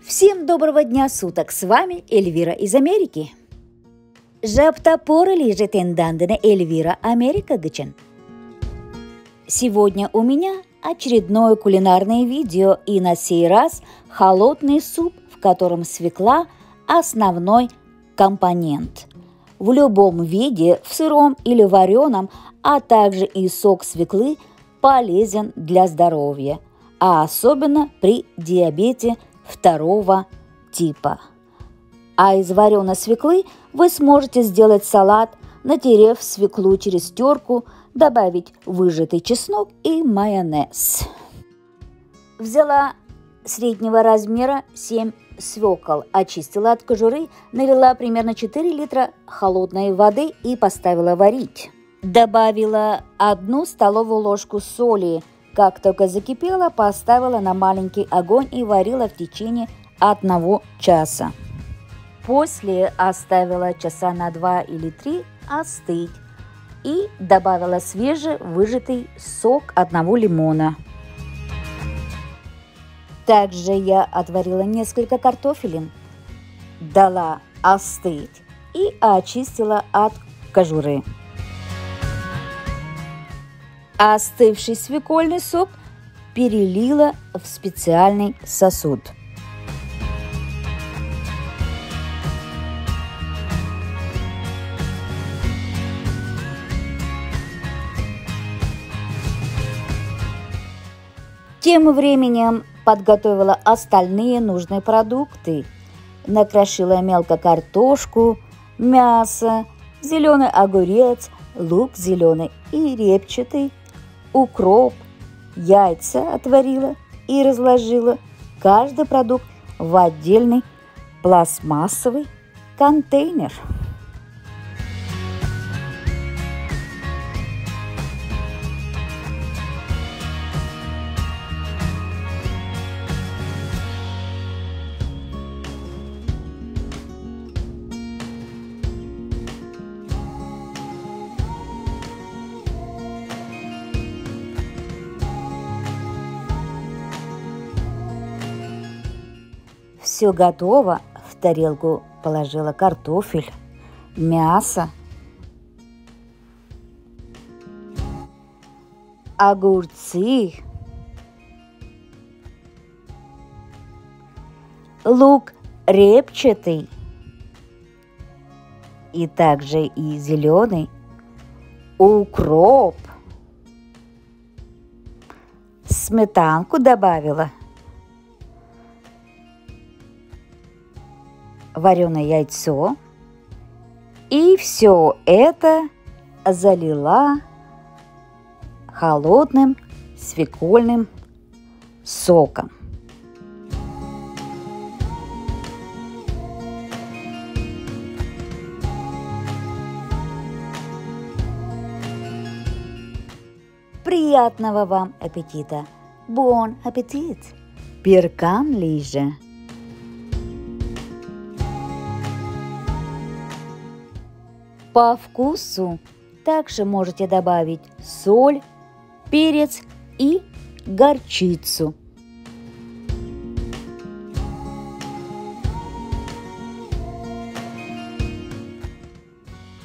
Всем доброго дня суток, с вами Эльвира из Америки. Жаптапоры лежит эндандена Эльвира Америка гычен. Сегодня у меня очередное кулинарное видео, и на сей раз холодный суп, в котором свекла – основной компонент. В любом виде, в сыром или вареном, а также и сок свеклы полезен для здоровья, а особенно при диабете второго типа. А из вареной свеклы вы сможете сделать салат, натерев свеклу через терку, добавить выжатый чеснок и майонез. Взяла среднего размера 7 свекол, очистила от кожуры, налила примерно 4 литра холодной воды и поставила варить. Добавила 1 столовую ложку соли. Как только закипела, поставила на маленький огонь и варила в течение 1 часа. После оставила часа на 2 или 3 остыть и добавила свежевыжатый сок 1 лимона. Также я отварила несколько картофелин, дала остыть и очистила от кожуры. Остывший свекольный сок перелила в специальный сосуд. Тем временем подготовила остальные нужные продукты. Накрошила мелко картошку, мясо, зеленый огурец, лук зеленый и репчатый, укроп, яйца отварила и разложила каждый продукт в отдельный пластмассовый контейнер. Все готово. В тарелку положила картофель, мясо, огурцы, лук репчатый и также и зеленый, укроп, сметанку добавила, вареное яйцо, и все это залила холодным свекольным соком. Приятного вам аппетита! Бон аппетит! Пиркан лиже! По вкусу также можете добавить соль, перец и горчицу.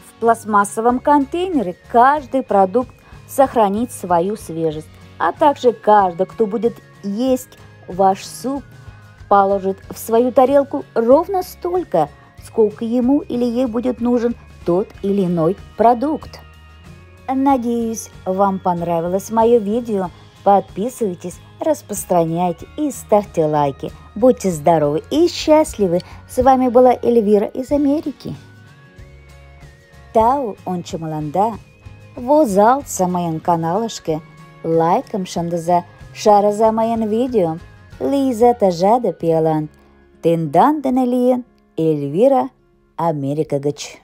В пластмассовом контейнере каждый продукт сохранит свою свежесть, а также каждый, кто будет есть ваш суп, положит в свою тарелку ровно столько, сколько ему или ей будет нужен тот или иной продукт. Надеюсь, вам понравилось мое видео. Подписывайтесь, распространяйте и ставьте лайки. Будьте здоровы и счастливы. С вами была Эльвира из Америки. Тау он чамаланда. Возалца моен каналышке. Лайком шандаза. Шараза моен видео. Лиза тажада пиалан. Тендан денелиен. Эльвира Америка гыч.